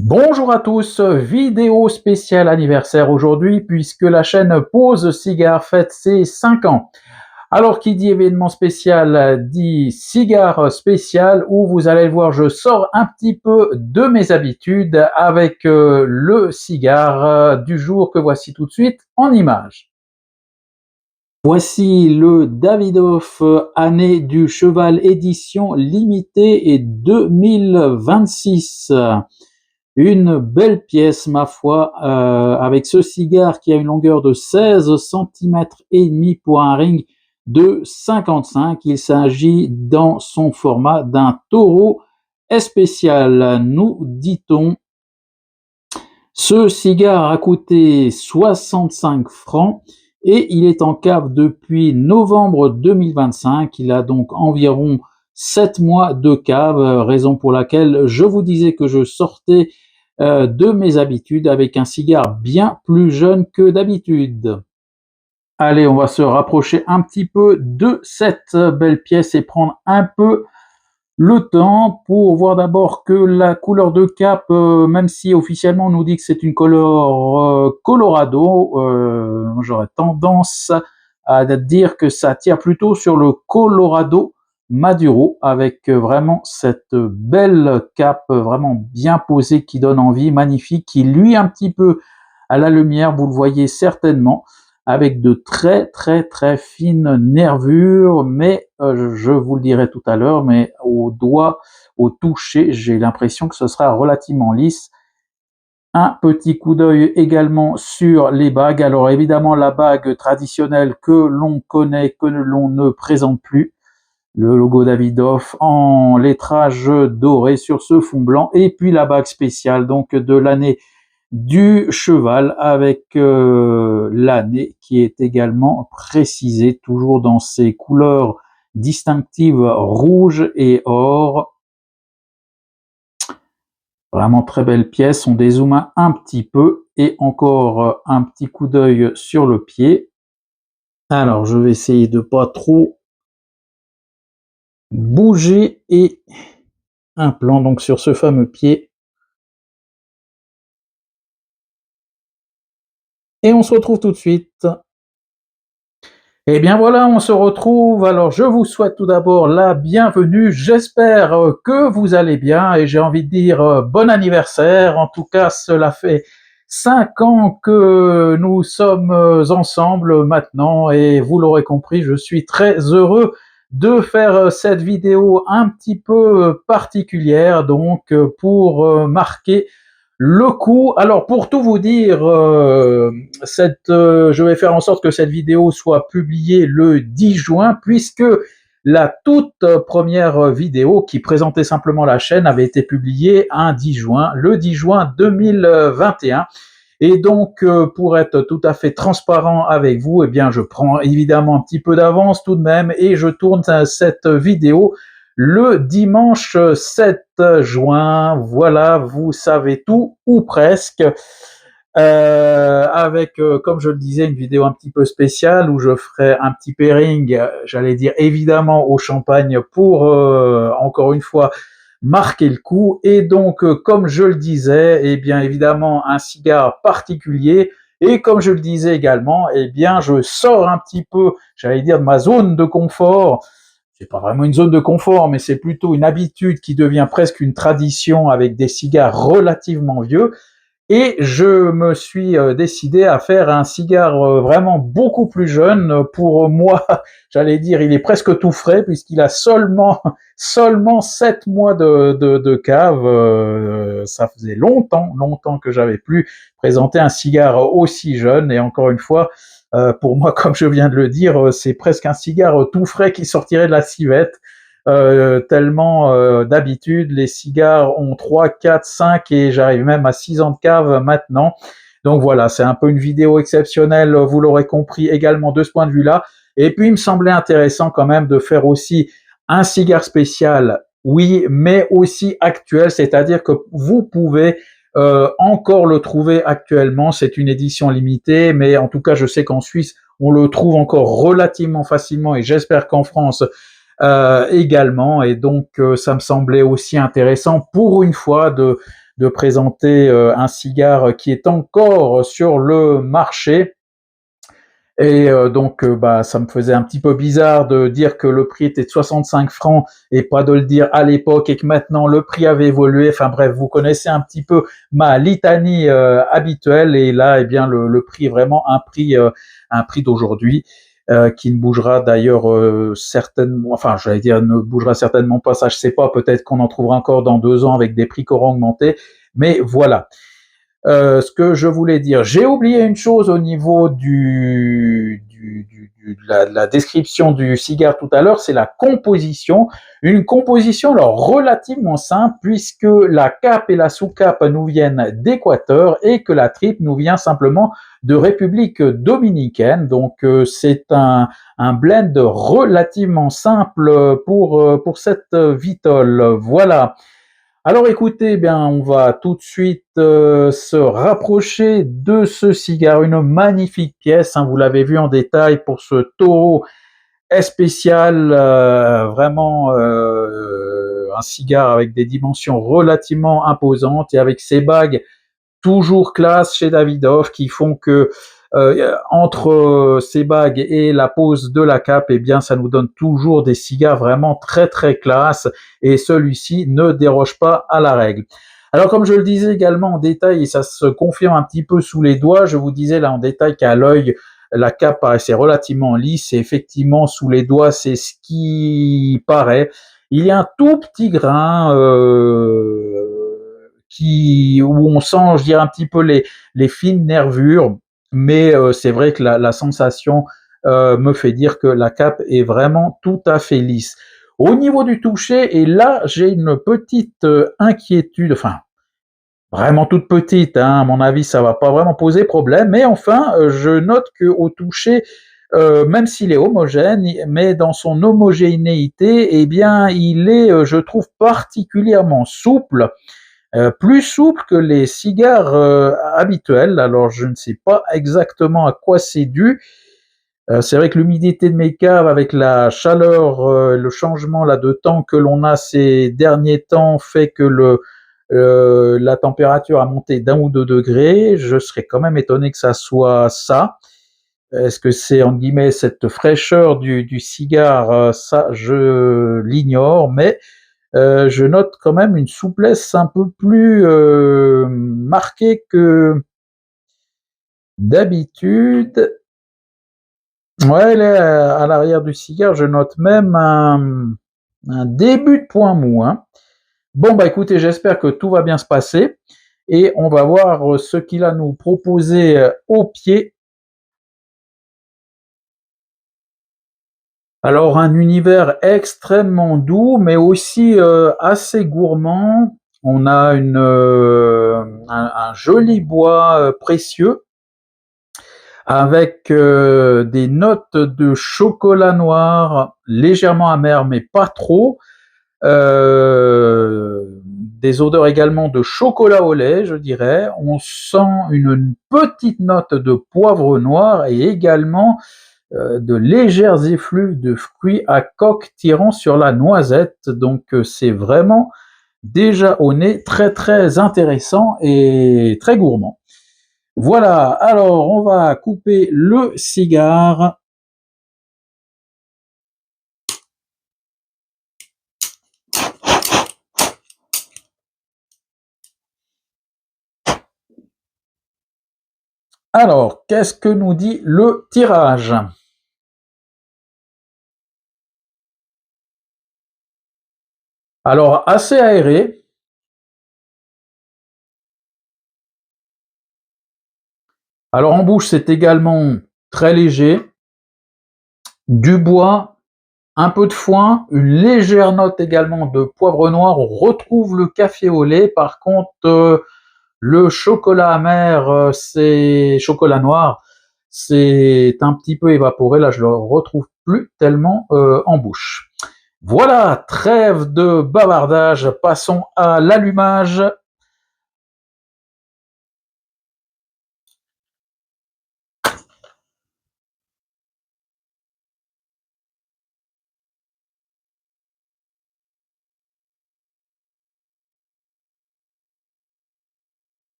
Bonjour à tous, vidéo spéciale anniversaire aujourd'hui puisque la chaîne Pause Cigare fête ses 5 ans. Alors qui dit événement spécial dit cigare spécial où vous allez le voir, je sors un petit peu de mes habitudes avec le cigare du jour que voici tout de suite en image. Voici le Davidoff année du cheval édition limitée et 2026. Une belle pièce, ma foi, avec ce cigare qui a une longueur de 16 centimètres et demi pour un ring de 55. Il s'agit dans son format d'un taureau spécial, nous dit-on. Ce cigare a coûté 65 francs et il est en cave depuis novembre 2025. Il a donc environ 7 mois de cave, raison pour laquelle je vous disais que je sortais de mes habitudes avec un cigare bien plus jeune que d'habitude. Allez, on va se rapprocher un petit peu de cette belle pièce et prendre un peu le temps pour voir d'abord que la couleur de cape, même si officiellement on nous dit que c'est une couleur Colorado, j'aurais tendance à dire que ça tire plutôt sur le Colorado Maduro avec vraiment cette belle cape vraiment bien posée qui donne envie, magnifique, qui luit un petit peu à la lumière, vous le voyez certainement, avec de très très très fines nervures, mais je vous le dirai tout à l'heure, mais au doigt, au toucher, j'ai l'impression que ce sera relativement lisse. Un petit coup d'œil également sur les bagues. Alors évidemment la bague traditionnelle que l'on connaît, que l'on ne présente plus, le logo Davidoff en lettrage doré sur ce fond blanc, et puis la bague spéciale donc de l'année du cheval avec l'année qui est également précisée, toujours dans ses couleurs distinctives rouge et or. Vraiment très belle pièce, on dézoome un petit peu et encore un petit coup d'œil sur le pied. Alors je vais essayer de pas trop bouger et un plan donc sur ce fameux pied. Et on se retrouve tout de suite. Eh bien voilà, on se retrouve. Alors je vous souhaite tout d'abord la bienvenue. J'espère que vous allez bien et j'ai envie de dire bon anniversaire. En tout cas, cela fait 5 ans que nous sommes ensemble maintenant et vous l'aurez compris, je suis très heureux de faire cette vidéo un petit peu particulière donc pour marquer le coup. Alors pour tout vous dire, je vais faire en sorte que cette vidéo soit publiée le 10 juin puisque la toute première vidéo qui présentait simplement la chaîne avait été publiée un 10 juin, le 10 juin 2021. Et donc, pour être tout à fait transparent avec vous, eh bien, je prends évidemment un petit peu d'avance tout de même et je tourne cette vidéo le dimanche 7 juin. Voilà, vous savez tout, ou presque. Avec, comme je le disais, une vidéo un petit peu spéciale où je ferai un petit pairing, j'allais dire évidemment au champagne pour, encore une fois, marquer le coup. Et donc, comme je le disais, eh bien évidemment un cigare particulier. Et comme je le disais également, eh bien je sors un petit peu, j'allais dire, de ma zone de confort. C'est pas vraiment une zone de confort, mais c'est plutôt une habitude qui devient presque une tradition avec des cigares relativement vieux. Et je me suis décidé à faire un cigare vraiment beaucoup plus jeune. Pour moi, j'allais dire, il est presque tout frais puisqu'il a seulement 7 mois de cave. Ça faisait longtemps que j'avais plus présenté un cigare aussi jeune. Et encore une fois, pour moi, comme je viens de le dire, c'est presque un cigare tout frais qui sortirait de la civette. Tellement d'habitude, les cigares ont 3, 4, 5 et j'arrive même à 6 ans de cave maintenant. Donc voilà, c'est un peu une vidéo exceptionnelle, vous l'aurez compris également de ce point de vue-là. Et puis il me semblait intéressant quand même de faire aussi un cigare spécial, oui, mais aussi actuel, c'est-à-dire que vous pouvez encore le trouver actuellement. C'est une édition limitée, mais en tout cas je sais qu'en Suisse on le trouve encore relativement facilement et j'espère qu'en France également. Et donc ça me semblait aussi intéressant pour une fois de présenter un cigare qui est encore sur le marché. Et donc, bah, ça me faisait un petit peu bizarre de dire que le prix était de 65 francs et pas de le dire à l'époque et que maintenant le prix avait évolué. Enfin bref, vous connaissez un petit peu ma litanie habituelle et là, eh bien, le prix est vraiment un prix d'aujourd'hui. Qui ne bougera d'ailleurs certainement, enfin j'allais dire ne bougera certainement pas, ça je sais pas, peut-être qu'on en trouvera encore dans 2 ans avec des prix qui auront augmenté, mais voilà. Ce que je voulais dire, j'ai oublié une chose au niveau de la description du cigare tout à l'heure, c'est la composition. Une composition alors relativement simple puisque la cape et la sous-cape nous viennent d'Équateur et que la tripe nous vient simplement de République dominicaine. Donc c'est un blend relativement simple pour cette vitole. Voilà. Alors écoutez, eh bien, on va tout de suite se rapprocher de ce cigare, une magnifique pièce, hein, vous l'avez vu en détail pour ce taureau spécial, vraiment un cigare avec des dimensions relativement imposantes et avec ses bagues toujours classe chez Davidoff qui font que entre ces bagues et la pose de la cape, eh bien, ça nous donne toujours des cigares vraiment très très classe et celui-ci ne déroge pas à la règle. Alors comme je le disais également en détail et ça se confirme un petit peu sous les doigts, je vous disais là en détail qu'à l'œil la cape paraissait relativement lisse et effectivement sous les doigts c'est ce qui paraît. Il y a un tout petit grain où on sent, je dirais, un petit peu les fines nervures, mais c'est vrai que la sensation me fait dire que la cape est vraiment tout à fait lisse. Au niveau du toucher, et là j'ai une petite inquiétude, enfin vraiment toute petite, hein, à mon avis ça va pas vraiment poser problème, mais enfin je note que au toucher, même s'il est homogène, mais dans son homogénéité, eh bien il est, je trouve particulièrement souple, plus souple que les cigares habituels. Alors je ne sais pas exactement à quoi c'est dû. C'est vrai que l'humidité de mes caves avec la chaleur, le changement là de temps que l'on a ces derniers temps fait que la température a monté d'1 ou 2 degrés. Je serais quand même étonné que ça soit ça. Est-ce que c'est en guillemets cette fraîcheur du cigare? Ça, je l'ignore, mais je note quand même une souplesse un peu plus marquée que d'habitude. Ouais, là, à l'arrière du cigare, je note même un début de point mou, hein. Bon, bah écoutez, j'espère que tout va bien se passer et on va voir ce qu'il a nous proposé au pied. Alors, un univers extrêmement doux, mais aussi assez gourmand. On a un joli bois précieux avec des notes de chocolat noir légèrement amer, mais pas trop. Des odeurs également de chocolat au lait, je dirais. On sent une petite note de poivre noir et également de légères effluves de fruits à coque tirant sur la noisette. Donc c'est vraiment déjà au nez très très intéressant et très gourmand. Voilà, alors on va couper le cigare. Alors, qu'est-ce que nous dit le tirage? Alors, assez aéré. Alors, en bouche, c'est également très léger. Du bois, un peu de foin, une légère note également de poivre noir. On retrouve le café au lait. Par contre, le chocolat amer, c'est chocolat noir, c'est un petit peu évaporé. Là, je le retrouve plus tellement en bouche. Voilà, trêve de bavardage. Passons à l'allumage.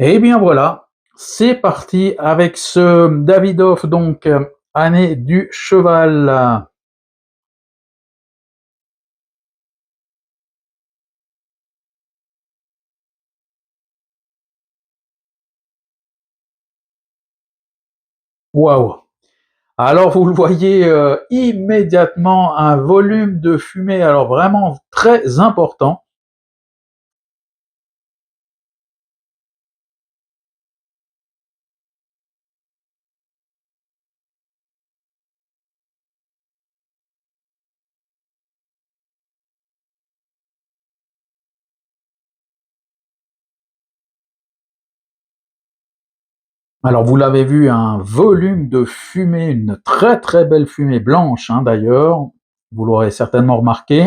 Et bien voilà, c'est parti avec ce Davidoff, donc année du cheval. Waouh! Alors vous le voyez immédiatement, un volume de fumée, alors vraiment très important. Alors vous l'avez vu, un volume de fumée, une très très belle fumée blanche hein, d'ailleurs, vous l'aurez certainement remarqué.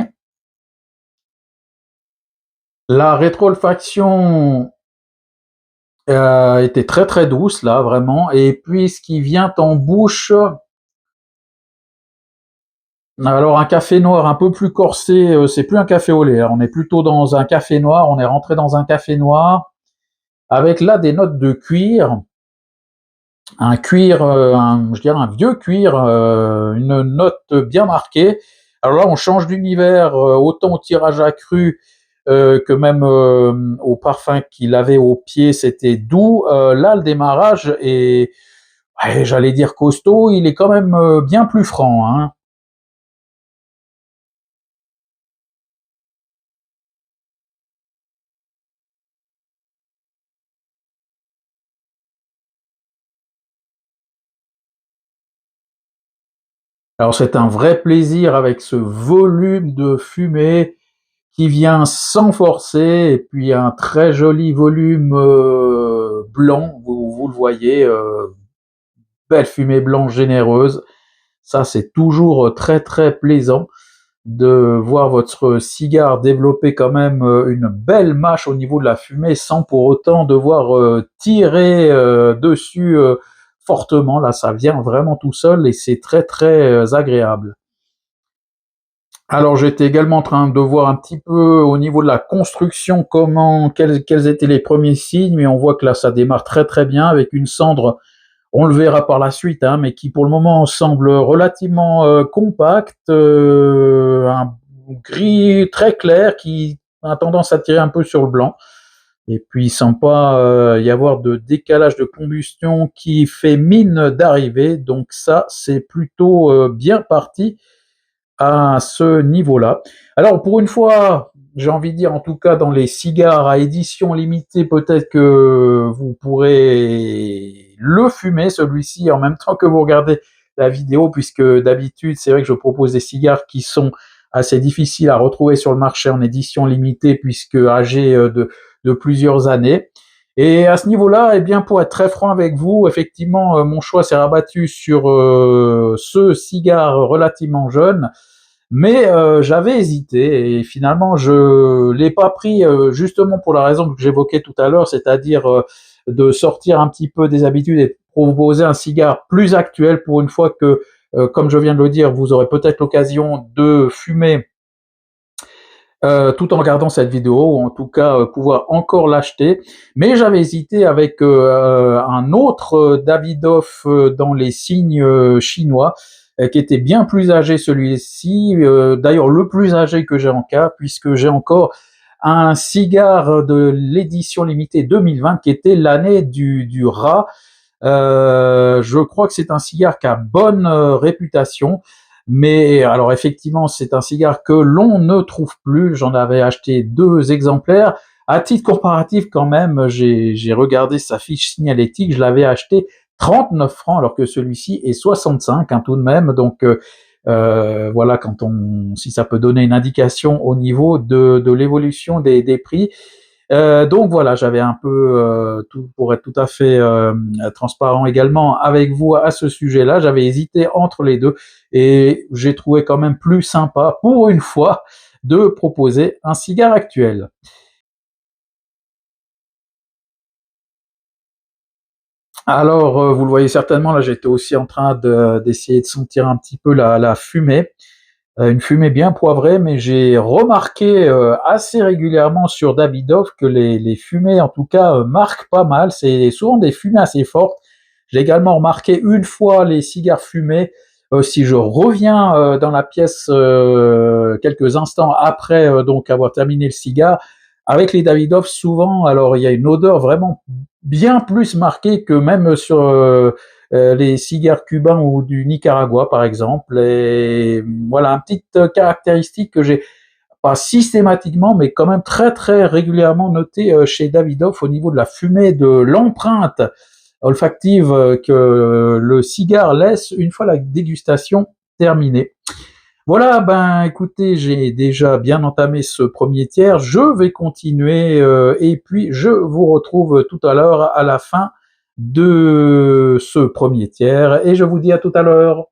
La rétroolfaction était très très douce là vraiment, et puis ce qui vient en bouche, alors un café noir un peu plus corsé, c'est plus un café au lait, hein, on est plutôt dans un café noir, on est rentré dans un café noir, avec là des notes de cuir, un cuir, je dirais un vieux cuir, une note bien marquée. Alors là, on change d'univers, autant au tirage accru que même au parfum qu'il avait au pied, c'était doux. Là, le démarrage est, ouais, j'allais dire costaud, il est quand même bien plus franc. Hein. Alors c'est un vrai plaisir avec ce volume de fumée qui vient sans forcer, et puis un très joli volume blanc, vous le voyez, belle fumée blanche généreuse. Ça, c'est toujours très très plaisant de voir votre cigare développer quand même une belle mâche au niveau de la fumée sans pour autant devoir tirer dessus fortement. Là, ça vient vraiment tout seul et c'est très très agréable. Alors j'étais également en train de voir un petit peu au niveau de la construction quels étaient les premiers signes, mais on voit que là ça démarre très très bien avec une cendre, on le verra par la suite, hein, mais qui pour le moment semble relativement compacte, un gris très clair qui a tendance à tirer un peu sur le blanc. Et puis il semble pas y avoir de décalage de combustion qui fait mine d'arriver, donc ça c'est plutôt bien parti à ce niveau-là. Alors pour une fois, j'ai envie de dire, en tout cas dans les cigares à édition limitée, peut-être que vous pourrez le fumer, celui-ci, en même temps que vous regardez la vidéo, puisque d'habitude, c'est vrai que je propose des cigares qui sont assez difficiles à retrouver sur le marché en édition limitée, puisque âgés de plusieurs années. Et à ce niveau-là, eh bien, pour être très franc avec vous, effectivement, mon choix s'est rabattu sur ce cigare relativement jeune, mais j'avais hésité et finalement je l'ai pas pris justement pour la raison que j'évoquais tout à l'heure, c'est-à-dire de sortir un petit peu des habitudes et de proposer un cigare plus actuel pour une fois que, comme je viens de le dire, vous aurez peut-être l'occasion de fumer tout en regardant cette vidéo, ou en tout cas pouvoir encore l'acheter. Mais j'avais hésité avec un autre Davidoff dans les signes chinois, qui était bien plus âgé celui-ci, d'ailleurs le plus âgé que j'ai en cas, puisque j'ai encore un cigare de l'édition limitée 2020 qui était l'année du rat. Je crois que c'est un cigare qui a bonne réputation, mais alors effectivement, c'est un cigare que l'on ne trouve plus. J'en avais acheté 2 exemplaires. À titre comparatif, quand même, j'ai regardé sa fiche signalétique. Je l'avais acheté 39 francs, alors que celui-ci est 65, hein, tout de même. Donc voilà, si ça peut donner une indication au niveau de l'évolution des prix. Donc voilà, j'avais un peu, pour être tout à fait transparent également avec vous à ce sujet-là, j'avais hésité entre les deux et j'ai trouvé quand même plus sympa, pour une fois, de proposer un cigare actuel. Alors, vous le voyez certainement, là j'étais aussi en train d'essayer de sentir un petit peu la fumée. une fumée bien poivrée, mais j'ai remarqué assez régulièrement sur Davidoff que les fumées, en tout cas, marquent pas mal. C'est souvent des fumées assez fortes. J'ai également remarqué une fois les cigares fumés. Si je reviens dans la pièce quelques instants après donc avoir terminé le cigare, avec les Davidoff, souvent, alors il y a une odeur vraiment bien plus marquée que même sur les cigares cubains ou du Nicaragua, par exemple. Et voilà, une petite caractéristique que j'ai pas systématiquement, mais quand même très très régulièrement notée chez Davidoff au niveau de la fumée, de l'empreinte olfactive que le cigare laisse une fois la dégustation terminée. Voilà, ben écoutez, j'ai déjà bien entamé ce premier tiers, je vais continuer et puis je vous retrouve tout à l'heure à la fin de ce premier tiers et je vous dis à tout à l'heure.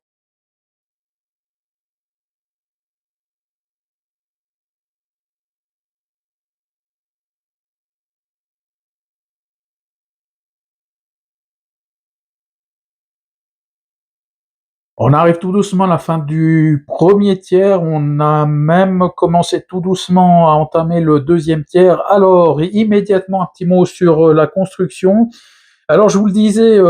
On arrive tout doucement à la fin du premier tiers, on a même commencé tout doucement à entamer le deuxième tiers. Alors, immédiatement un petit mot sur la construction. Alors, je vous le disais,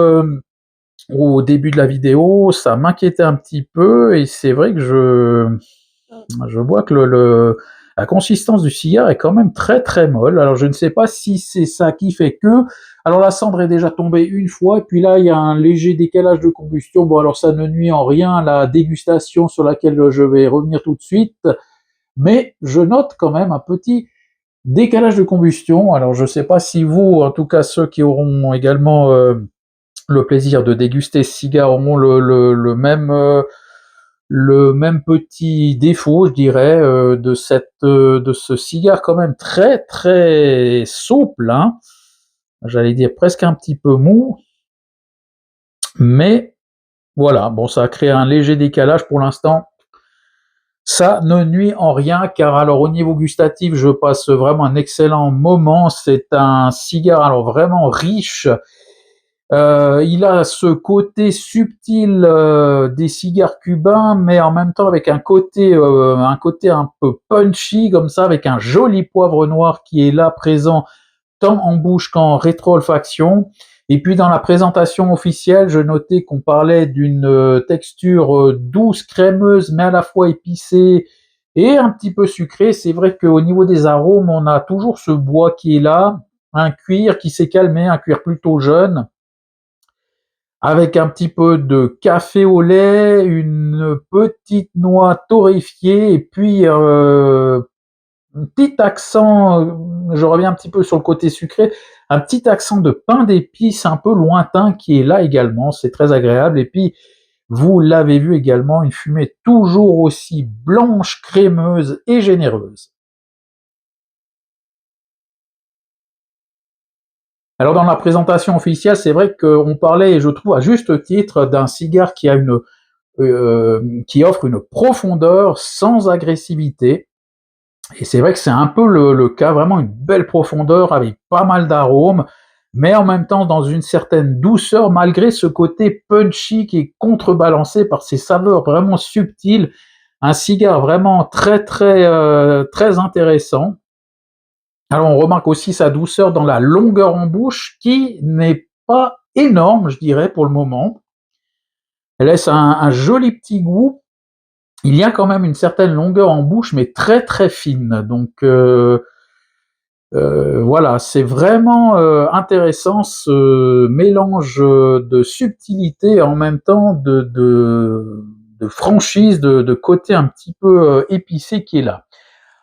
au début de la vidéo, ça m'inquiétait un petit peu et c'est vrai que je vois que la consistance du cigare est quand même très très molle. Alors je ne sais pas si c'est ça qui fait que. Alors la cendre est déjà tombée une fois, et puis là il y a un léger décalage de combustion. Bon alors ça ne nuit en rien à la dégustation sur laquelle je vais revenir tout de suite, mais je note quand même un petit décalage de combustion. Alors je ne sais pas si vous, en tout cas ceux qui auront également le plaisir de déguster ce cigare auront le même petit défaut, je dirais, de ce cigare quand même très très souple, hein. J'allais dire presque un petit peu mou, mais voilà, bon, ça a créé un léger décalage pour l'instant. Ça ne nuit en rien, car alors au niveau gustatif, je passe vraiment un excellent moment. C'est un cigare alors vraiment riche. Il a ce côté subtil des cigares cubains, mais en même temps avec un côté un peu punchy comme ça, avec un joli poivre noir qui est là présent tant en bouche qu'en rétro-olfaction. Et puis dans la présentation officielle, je notais qu'on parlait d'une texture douce, crémeuse, mais à la fois épicée et un petit peu sucrée. C'est vrai qu'au niveau des arômes, on a toujours ce bois qui est là, un cuir qui s'est calmé, un cuir plutôt jeune avec un petit peu de café au lait, une petite noix torréfiée et puis un petit accent, je reviens un petit peu sur le côté sucré, un petit accent de pain d'épices un peu lointain qui est là également, c'est très agréable. Et puis, vous l'avez vu également, une fumée toujours aussi blanche, crémeuse et généreuse. Alors dans la présentation officielle, c'est vrai qu'on parlait, je trouve à juste titre, d'un cigare qui offre une profondeur sans agressivité. Et c'est vrai que c'est un peu le cas, vraiment une belle profondeur avec pas mal d'arômes, mais en même temps dans une certaine douceur, malgré ce côté punchy qui est contrebalancé par ces saveurs vraiment subtiles. Un cigare vraiment très très très intéressant. Alors on remarque aussi sa douceur dans la longueur en bouche qui n'est pas énorme, je dirais, pour le moment. Elle laisse un joli petit goût. Il y a quand même une certaine longueur en bouche, mais très très fine. Donc voilà, c'est vraiment intéressant ce mélange de subtilité et en même temps de franchise, de côté un petit peu épicé qui est là.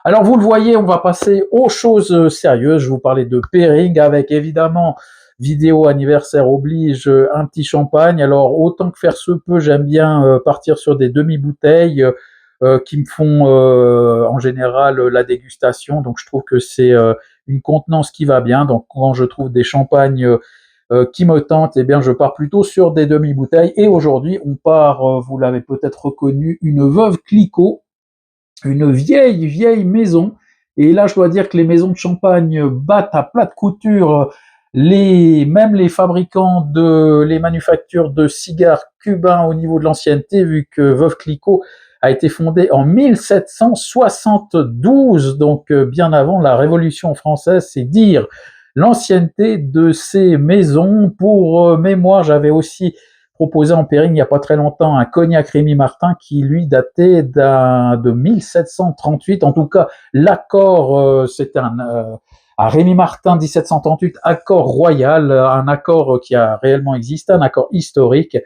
Alors vous le voyez, on va passer aux choses sérieuses. Je vous parlais de pairing avec évidemment vidéo anniversaire oblige un petit champagne. Alors autant que faire se peut, j'aime bien partir sur des demi-bouteilles qui me font en général la dégustation. Donc je trouve que c'est une contenance qui va bien. Donc quand je trouve des champagnes qui me tentent, eh bien je pars plutôt sur des demi-bouteilles. Et aujourd'hui, on part, vous l'avez peut-être reconnu, une Veuve Clicquot, une vieille, vieille maison. Et là, je dois dire que les maisons de champagne battent à plat de couture même les fabricants les manufactures de cigares cubains au niveau de l'ancienneté, vu que Veuve Clicquot a été fondée en 1772, donc bien avant la Révolution française, c'est dire l'ancienneté de ces maisons. Pour mémoire, j'avais aussi proposé en pairing il n'y a pas très longtemps un cognac Rémy Martin qui lui datait de 1738. En tout cas, l'accord, c'est à Rémy Martin 1738, accord royal, un accord qui a réellement existé, un accord historique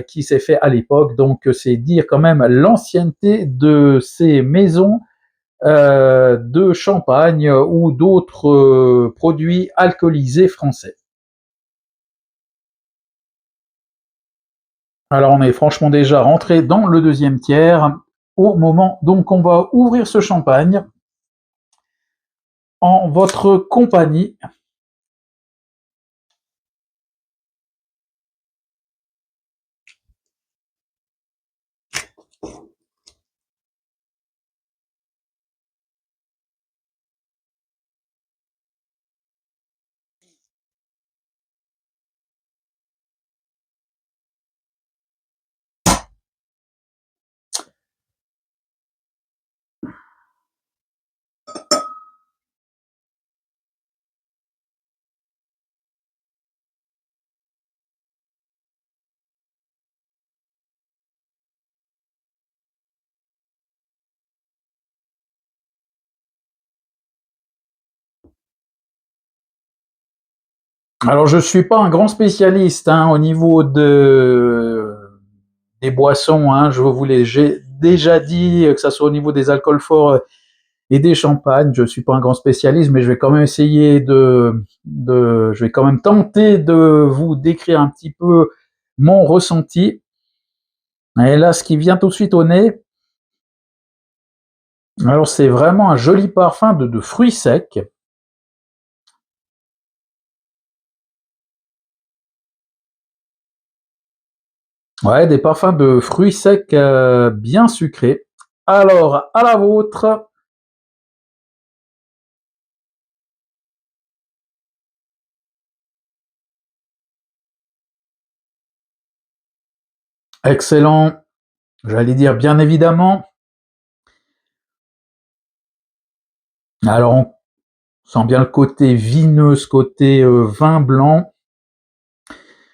qui s'est fait à l'époque. Donc c'est dire quand même l'ancienneté de ces maisons de champagne ou d'autres produits alcoolisés français. Alors on est franchement déjà rentré dans le deuxième tiers au moment donc on va ouvrir ce champagne en votre compagnie. Alors je suis pas un grand spécialiste au niveau des boissons, je vous l'ai déjà dit, que ça soit au niveau des alcools forts et des champagnes. Je suis pas un grand spécialiste, mais je vais quand même essayer je vais quand même tenter de vous décrire un petit peu mon ressenti. Et là, ce qui vient tout de suite au nez, alors c'est vraiment un joli parfum de fruits secs. Ouais, des parfums de fruits secs bien sucrés. Alors, à la vôtre. Excellent. J'allais dire bien évidemment. Alors, on sent bien le côté vineux, ce côté vin blanc.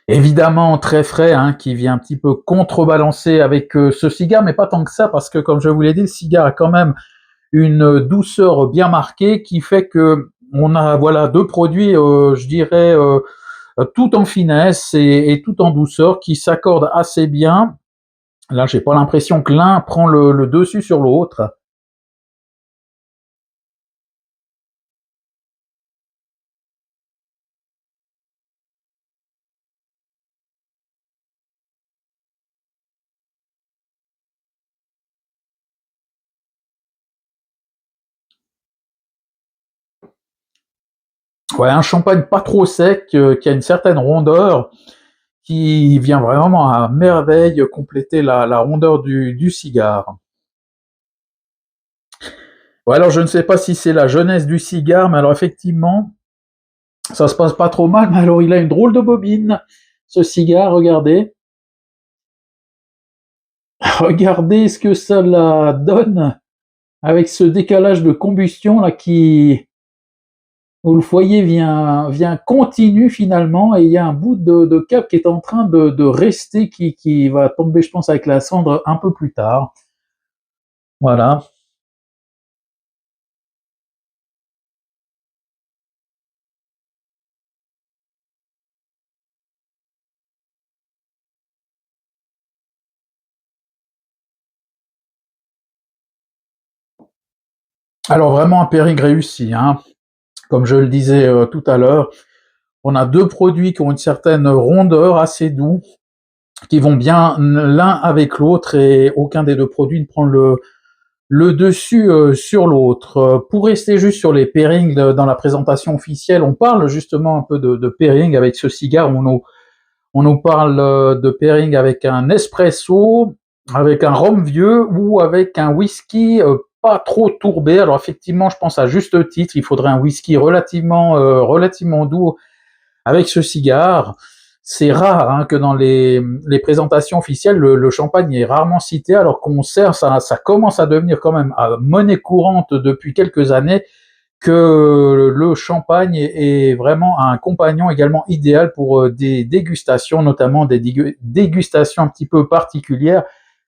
Évidemment, très frais, qui vient un petit peu contrebalancer avec ce cigare, mais pas tant que ça, parce que comme je vous l'ai dit, le cigare a quand même une douceur bien marquée qui fait que on a voilà deux produits, je dirais, tout en finesse et tout en douceur, qui s'accordent assez bien. Là, j'ai pas l'impression que l'un prend le dessus sur l'autre. Ouais, un champagne pas trop sec, qui a une certaine rondeur, qui vient vraiment à merveille compléter la rondeur du cigare. Ouais, alors je ne sais pas si c'est la jeunesse du cigare, mais alors effectivement, ça se passe pas trop mal, mais alors il a une drôle de bobine, ce cigare, regardez. Regardez ce que ça la donne avec ce décalage de combustion là où le foyer vient continu finalement et il y a un bout de câble qui est en train de rester qui va tomber, je pense, avec la cendre un peu plus tard. Voilà. Alors vraiment un pairing réussi, Comme je le disais tout à l'heure, on a deux produits qui ont une certaine rondeur, assez doux, qui vont bien l'un avec l'autre et aucun des deux produits ne prend le dessus sur l'autre. Pour rester juste sur les pairings dans la présentation officielle, on parle justement un peu de pairing avec ce cigare. On nous parle de pairing avec un espresso, avec un rhum vieux ou avec un whisky pas trop tourbé. Alors effectivement, je pense à juste titre, il faudrait un whisky relativement doux avec ce cigare. C'est rare hein, que dans les présentations officielles, le champagne est rarement cité, alors qu'on sert, ça commence à devenir quand même monnaie courante depuis quelques années, que le champagne est vraiment un compagnon également idéal pour des dégustations, notamment des dégustations un petit peu particulières,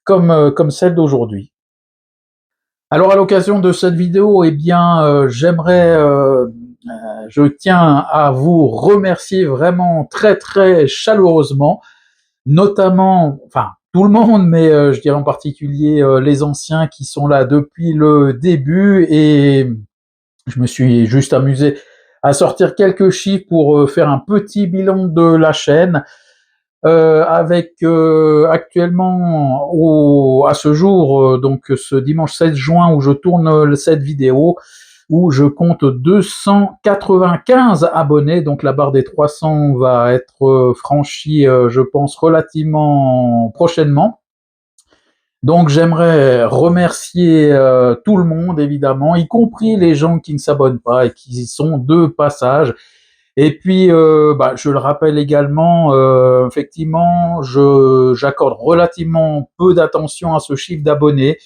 comme celle d'aujourd'hui. Alors à l'occasion de cette vidéo, eh bien, je tiens à vous remercier vraiment très très chaleureusement, notamment, enfin tout le monde, mais je dirais en particulier les anciens qui sont là depuis le début, et je me suis juste amusé à sortir quelques chiffres pour faire un petit bilan de la chaîne. Avec actuellement à ce jour, donc ce dimanche 16 juin où je tourne cette vidéo, où je compte 295 abonnés, donc la barre des 300 va être franchie, je pense, relativement prochainement. Donc j'aimerais remercier tout le monde, évidemment, y compris les gens qui ne s'abonnent pas et qui sont de passage. Et puis, je le rappelle également, effectivement, j'accorde relativement peu d'attention à ce chiffre d'abonnés.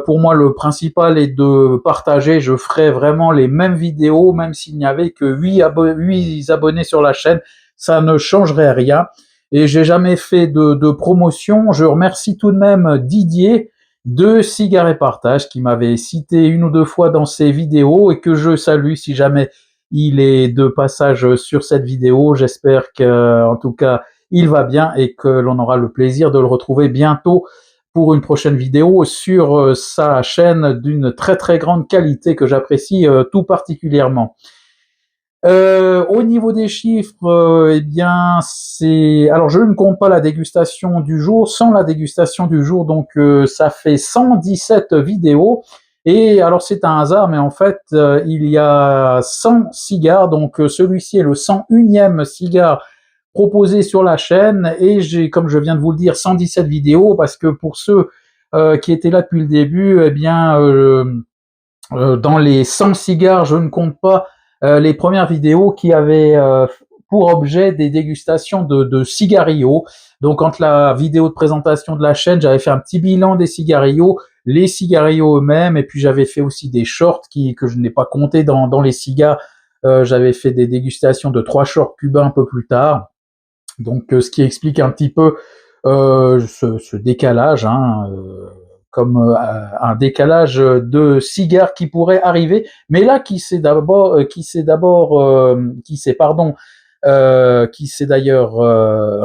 Pour moi, le principal est de partager. Je ferai vraiment les mêmes vidéos, même s'il n'y avait que 8 abonnés sur la chaîne, ça ne changerait rien. Et j'ai jamais fait de promotion. Je remercie tout de même Didier de Cigares et Partage qui m'avait cité une ou deux fois dans ses vidéos et que je salue si jamais il est de passage sur cette vidéo. J'espère que, en tout cas, il va bien et que l'on aura le plaisir de le retrouver bientôt pour une prochaine vidéo sur sa chaîne d'une très très grande qualité que j'apprécie tout particulièrement. Au niveau des chiffres, eh bien, alors je ne compte pas la dégustation du jour. Sans la dégustation du jour, donc ça fait 117 vidéos. Et alors c'est un hasard, mais en fait, il y a 100 cigares. Donc celui-ci est le 101e cigare proposé sur la chaîne. Et j'ai, comme je viens de vous le dire, 117 vidéos, parce que pour ceux qui étaient là depuis le début, eh bien, dans les 100 cigares, je ne compte pas les premières vidéos qui avaient pour objet des dégustations de cigarillos. Donc, entre la vidéo de présentation de la chaîne, j'avais fait un petit bilan des cigarillos, les cigarillos eux-mêmes, et puis j'avais fait aussi des shorts que je n'ai pas compté dans les cigares. J'avais fait des dégustations de 3 shorts cubains un peu plus tard. Donc, ce qui explique un petit peu ce décalage, hein, comme un décalage de cigares qui pourrait arriver, mais là qui s'est d'ailleurs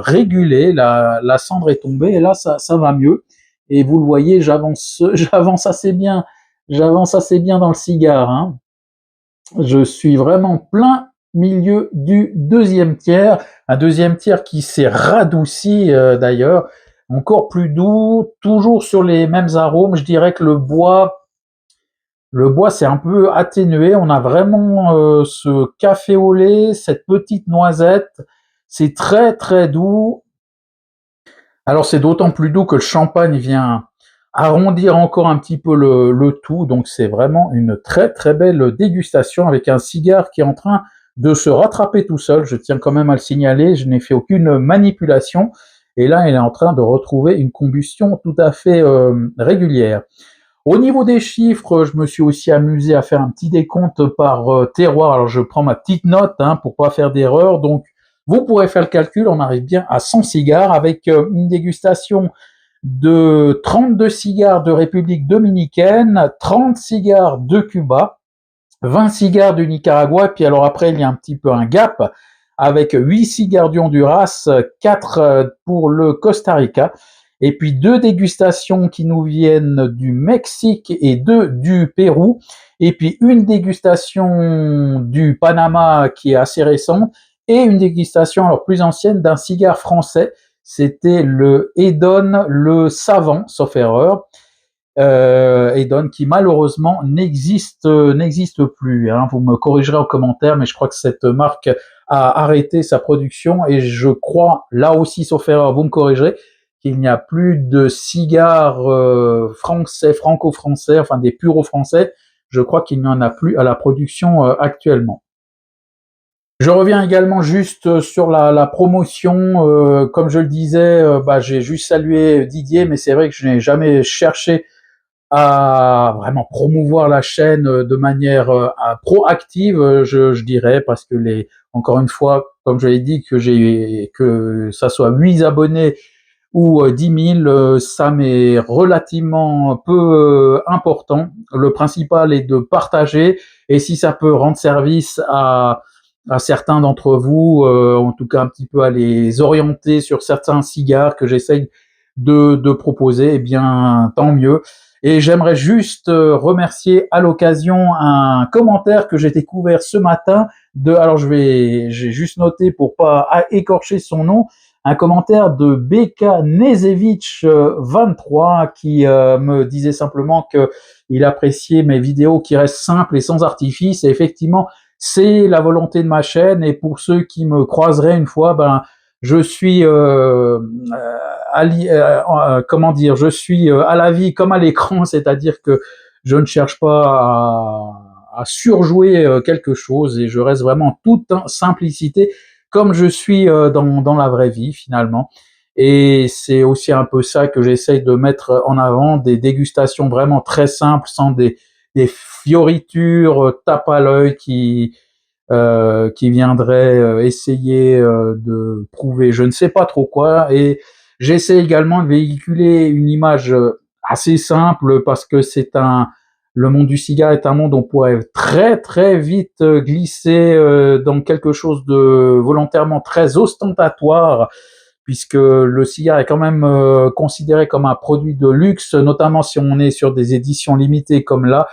régulé, la cendre est tombée et là ça va mieux. Et vous le voyez, j'avance assez bien dans le cigare, hein. Je suis vraiment plein milieu du deuxième tiers, un deuxième tiers qui s'est radouci d'ailleurs, encore plus doux, toujours sur les mêmes arômes. Je dirais que le bois s'est un peu atténué. On a vraiment ce café au lait, cette petite noisette. C'est très très doux. Alors c'est d'autant plus doux que le champagne vient arrondir encore un petit peu le tout, donc c'est vraiment une très très belle dégustation avec un cigare qui est en train de se rattraper tout seul. Je tiens quand même à le signaler, je n'ai fait aucune manipulation, et là il est en train de retrouver une combustion tout à fait régulière. Au niveau des chiffres, je me suis aussi amusé à faire un petit décompte par terroir. Alors je prends ma petite note hein, pour pas faire d'erreur. Donc vous pourrez faire le calcul, on arrive bien à 100 cigares avec une dégustation de 32 cigares de République dominicaine, 30 cigares de Cuba, 20 cigares du Nicaragua, et puis alors après il y a un petit peu un gap avec 8 cigares du Honduras, 4 pour le Costa Rica, et puis 2 dégustations qui nous viennent du Mexique et 2 du Pérou, et puis une dégustation du Panama qui est assez récente, et une dégustation alors plus ancienne d'un cigare français, c'était le Edon le Savant, sauf erreur, Edon qui malheureusement n'existe plus, hein. Vous me corrigerez en commentaire, mais je crois que cette marque a arrêté sa production et je crois, là aussi sauf erreur, vous me corrigerez, qu'il n'y a plus de cigares français, franco-français, enfin des puros français. Je crois qu'il n'y en a plus à la production actuellement. Je reviens également juste sur la promotion. Comme je le disais, bah, j'ai juste salué Didier, mais c'est vrai que je n'ai jamais cherché à vraiment promouvoir la chaîne de manière proactive, je dirais, parce que encore une fois, comme je l'ai dit, que ça soit 8 abonnés ou 10 000, ça m'est relativement peu important. Le principal est de partager, et si ça peut rendre service à certains d'entre vous, en tout cas un petit peu à les orienter sur certains cigares que j'essaye de proposer, eh bien tant mieux. Et j'aimerais juste remercier à l'occasion un commentaire que j'ai découvert ce matin alors j'ai juste noté pour pas écorcher son nom, un commentaire de Beka Nezevich 23 qui me disait simplement que il appréciait mes vidéos qui restent simples et sans artifice. Et effectivement, c'est la volonté de ma chaîne. Et pour ceux qui me croiseraient une fois, ben je suis comment dire, je suis à la vie comme à l'écran, c'est-à-dire que je ne cherche pas à surjouer quelque chose, et je reste vraiment toute simplicité comme je suis dans la vraie vie finalement. Et c'est aussi un peu ça que j'essaye de mettre en avant, des dégustations vraiment très simples, sans des fioritures tape à l'œil qui viendraient essayer de prouver je ne sais pas trop quoi. Et j'essaie également de véhiculer une image assez simple, parce que le monde du cigare est un monde où on pourrait très très vite glisser dans quelque chose de volontairement très ostentatoire, puisque le cigare est quand même considéré comme un produit de luxe, notamment si on est sur des éditions limitées comme là.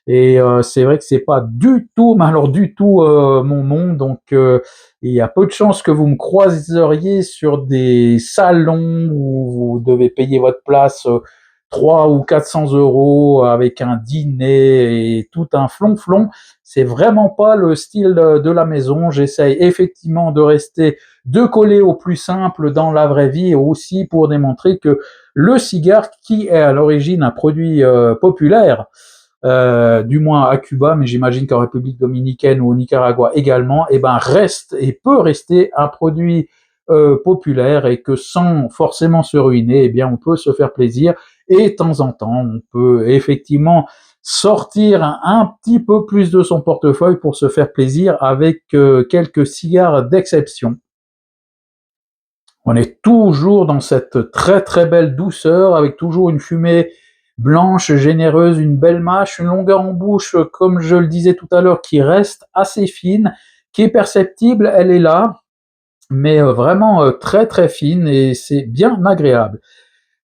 Et c'est vrai que c'est pas du tout, mais alors du tout mon monde. Donc il y a peu de chances que vous me croiseriez sur des salons où vous devez payer votre place 300 ou 400 euros avec un dîner et tout un flonflon. C'est vraiment pas le style de la maison. J'essaye effectivement de coller au plus simple dans la vraie vie, et aussi pour démontrer que le cigare, qui est à l'origine un produit populaire, du moins à Cuba, mais j'imagine qu'en République dominicaine ou au Nicaragua également, et ben reste et peut rester un produit populaire, et que sans forcément se ruiner, eh bien on peut se faire plaisir, et de temps en temps on peut effectivement sortir un petit peu plus de son portefeuille pour se faire plaisir avec quelques cigares d'exception. On est toujours dans cette très très belle douceur, avec toujours une fumée blanche, généreuse, une belle mâche, une longueur en bouche, comme je le disais tout à l'heure, qui reste assez fine, qui est perceptible, elle est là, mais vraiment très très fine, et c'est bien agréable.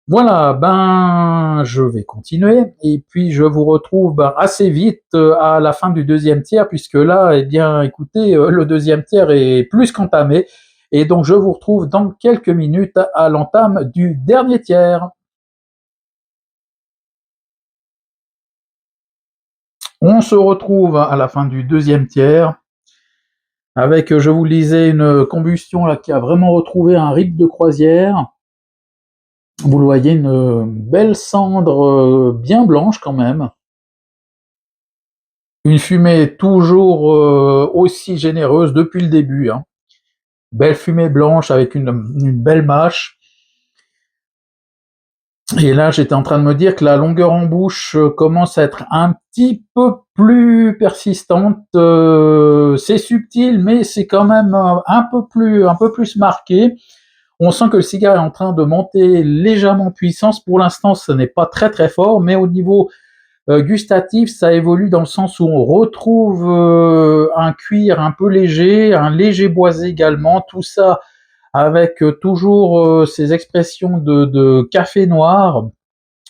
Voilà, ben je vais continuer, et puis je vous retrouve assez vite à la fin du deuxième tiers, puisque là, eh bien, écoutez, le deuxième tiers est plus qu'entamé, et donc je vous retrouve dans quelques minutes à l'entame du dernier tiers. On se retrouve à la fin du deuxième tiers avec, je vous le disais, une combustion là qui a vraiment retrouvé un rythme de croisière. Vous le voyez, une belle cendre bien blanche quand même. Une fumée toujours aussi généreuse depuis le début, hein. Belle fumée blanche avec une belle mâche. Et là, j'étais en train de me dire que la longueur en bouche commence à être un petit peu plus persistante. C'est subtil, mais c'est quand même un peu plus marqué. On sent que le cigare est en train de monter légèrement en puissance. Pour l'instant, ce n'est pas très très fort, mais au niveau gustatif, ça évolue dans le sens où on retrouve un cuir un peu léger, un léger boisé également, tout ça avec toujours ces expressions de café noir,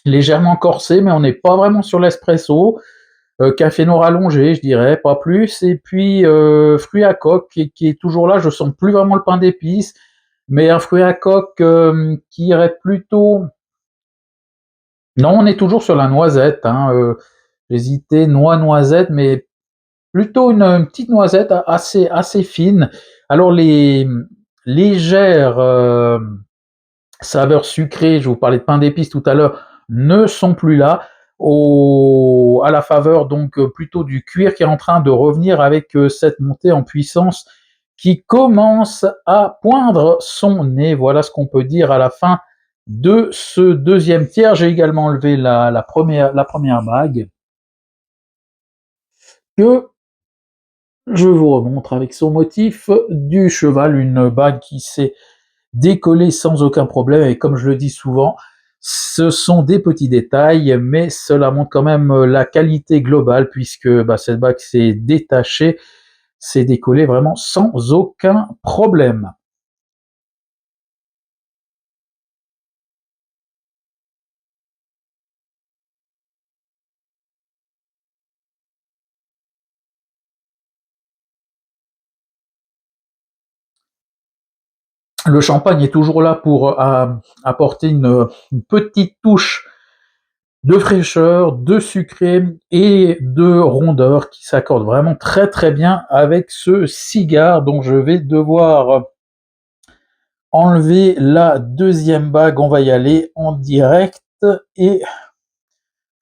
légèrement corsé, mais on n'est pas vraiment sur l'espresso. Café noir allongé, je dirais, pas plus. Et puis fruit à coque qui est toujours là. Je sens plus vraiment le pain d'épices, mais un fruit à coque qui irait plutôt. Non, on est toujours sur la noisette, hein. J'hésitais noisette, mais plutôt une petite noisette assez fine. Alors les légères saveurs sucrées, je vous parlais de pain d'épices tout à l'heure, ne sont plus là, à la faveur donc plutôt du cuir qui est en train de revenir avec cette montée en puissance qui commence à poindre son nez. Voilà ce qu'on peut dire à la fin de ce deuxième tiers. J'ai également enlevé la première bague que je vous remontre avec son motif du cheval, une bague qui s'est décollée sans aucun problème, et comme je le dis souvent, ce sont des petits détails, mais cela montre quand même la qualité globale, puisque cette bague s'est détachée, s'est décollée vraiment sans aucun problème. Le champagne est toujours là pour apporter une petite touche de fraîcheur, de sucré et de rondeur qui s'accorde vraiment très très bien avec ce cigare, dont je vais devoir enlever la deuxième bague. On va y aller en direct et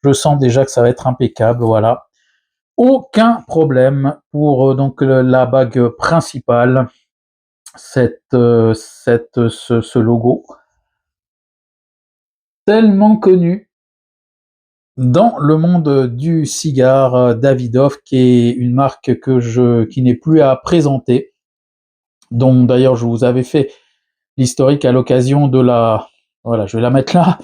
je sens déjà que ça va être impeccable, voilà. Aucun problème pour donc la bague principale, ce logo tellement connu dans le monde du cigare, Davidoff, qui est une marque qui n'est plus à présenter, dont d'ailleurs je vous avais fait l'historique à l'occasion de voilà, je vais la mettre là,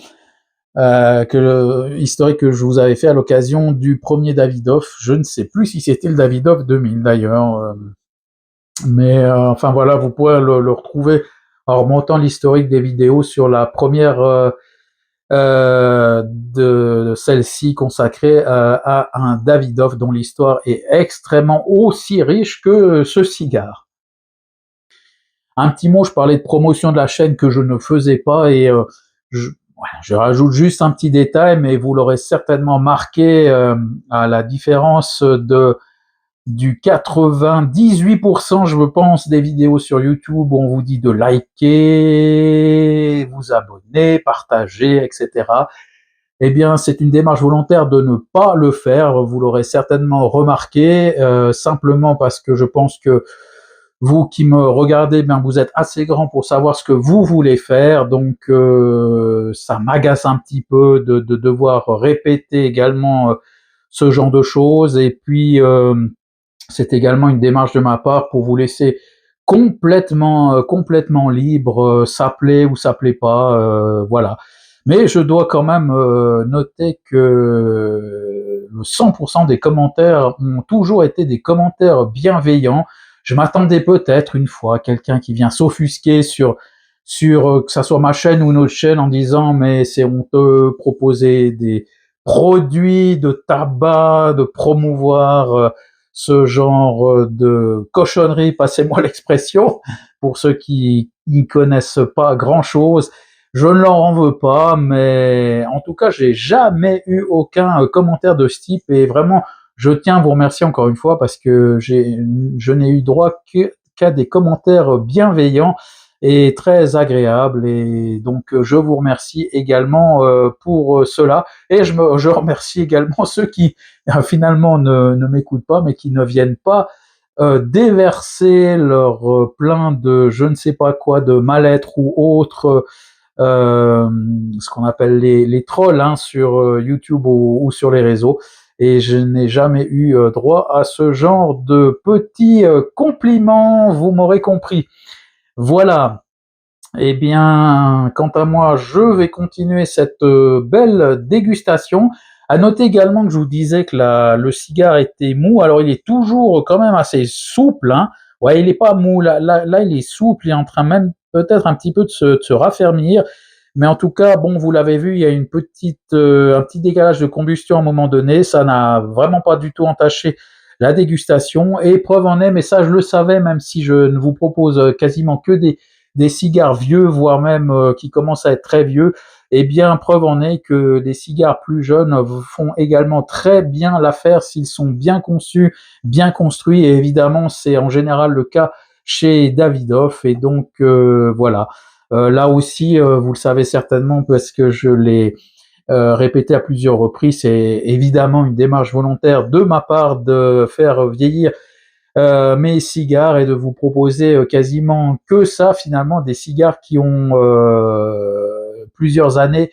historique que je vous avais fait à l'occasion du premier Davidoff. Je ne sais plus si c'était le Davidoff 2000 d'ailleurs, mais enfin voilà, vous pourrez le retrouver en remontant l'historique des vidéos sur la première de celle-ci consacrée à un Davidoff dont l'histoire est extrêmement aussi riche que ce cigare. Un petit mot, je parlais de promotion de la chaîne que je ne faisais pas, et je rajoute juste un petit détail, mais vous l'aurez certainement marqué, à la différence du 98%, je pense, des vidéos sur YouTube où on vous dit de liker, vous abonner, partager, etc. Eh bien, c'est une démarche volontaire de ne pas le faire. Vous l'aurez certainement remarqué, simplement parce que je pense que vous qui me regardez, bien, vous êtes assez grand pour savoir ce que vous voulez faire, donc ça m'agace un petit peu de devoir répéter également ce genre de choses. Et puis, c'est également une démarche de ma part pour vous laisser complètement libre, ça plaît ou ça plaît pas, voilà. Mais je dois quand même noter que le 100% des commentaires ont toujours été des commentaires bienveillants. Je m'attendais peut-être une fois à quelqu'un qui vient s'offusquer sur que ça soit ma chaîne ou une autre chaîne, en disant mais c'est honteux proposer des produits de tabac, de promouvoir ce genre de cochonnerie, passez-moi l'expression, pour ceux qui n'y connaissent pas grand-chose. Je ne leur en veux pas, mais en tout cas, j'ai jamais eu aucun commentaire de ce type, et vraiment, je tiens à vous remercier encore une fois, parce que je n'ai eu droit qu'à des commentaires bienveillants et très agréables, et donc je vous remercie également pour cela, et je remercie également ceux qui finalement ne m'écoutent pas, mais qui ne viennent pas déverser leur plein de je ne sais pas quoi, de mal-être ou autre, ce qu'on appelle les trolls, hein, sur YouTube ou sur les réseaux. Et je n'ai jamais eu droit à ce genre de petits compliments, vous m'aurez compris. Voilà. Eh bien, quant à moi, je vais continuer cette belle dégustation. À noter également que je vous disais que le cigare était mou. Alors, il est toujours quand même assez souple, hein. Ouais, il est pas mou. Là, il est souple. Il est en train même peut-être un petit peu de se raffermir. Mais en tout cas, bon, vous l'avez vu, il y a un petit décalage de combustion à un moment donné. Ça n'a vraiment pas du tout entaché la dégustation. Et preuve en est, mais ça, je le savais, même si je ne vous propose quasiment que des cigares vieux, voire même qui commencent à être très vieux. Eh bien, preuve en est que des cigares plus jeunes font également très bien l'affaire s'ils sont bien conçus, bien construits. Et évidemment, c'est en général le cas chez Davidoff. Et donc, voilà. Là aussi, vous le savez certainement parce que je l'ai répété à plusieurs reprises, c'est évidemment une démarche volontaire de ma part de faire vieillir mes cigares et de vous proposer quasiment que ça, finalement, des cigares qui ont plusieurs années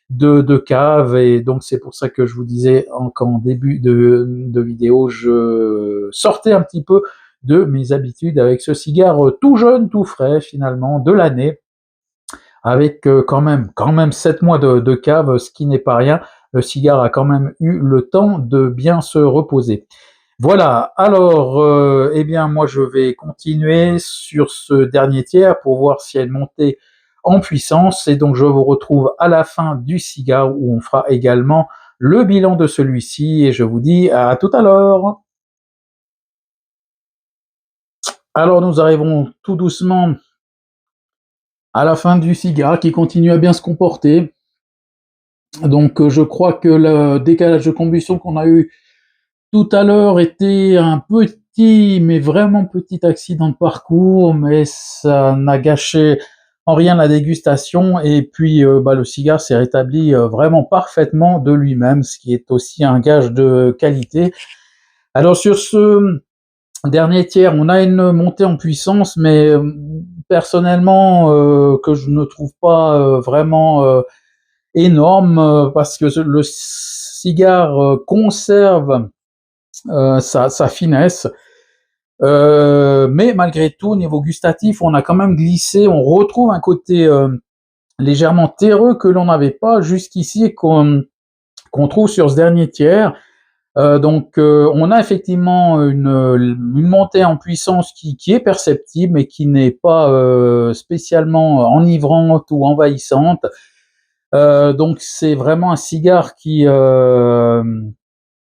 de cave. Et donc c'est pour ça que je vous disais qu'en début de vidéo, je sortais un petit peu de mes habitudes avec ce cigare tout jeune, tout frais finalement, de l'année, avec quand même 7 mois de cave, ce qui n'est pas rien. Le cigare a quand même eu le temps de bien se reposer. Voilà, alors, eh bien, moi, je vais continuer sur ce dernier tiers pour voir si elle montait en puissance. Et donc, je vous retrouve à la fin du cigare où on fera également le bilan de celui-ci. Et je vous dis à tout à l'heure. Alors, nous arrivons tout doucement à la fin du cigare qui continue à bien se comporter. Donc, je crois que le décalage de combustion qu'on a eu tout à l'heure était un petit, mais vraiment petit accident de parcours, mais ça n'a gâché en rien la dégustation. Et puis, le cigare s'est rétabli vraiment parfaitement de lui-même, ce qui est aussi un gage de qualité. Alors sur ce dernier tiers, on a une montée en puissance, mais personnellement, que je ne trouve pas vraiment énorme, parce que le cigare conserve sa finesse. Mais malgré tout, au niveau gustatif, on a quand même glissé, on retrouve un côté légèrement terreux que l'on n'avait pas jusqu'ici et qu'on trouve sur ce dernier tiers. Donc, on a effectivement une montée en puissance qui est perceptible, mais qui n'est pas spécialement enivrante ou envahissante. Donc, c'est vraiment un cigare qui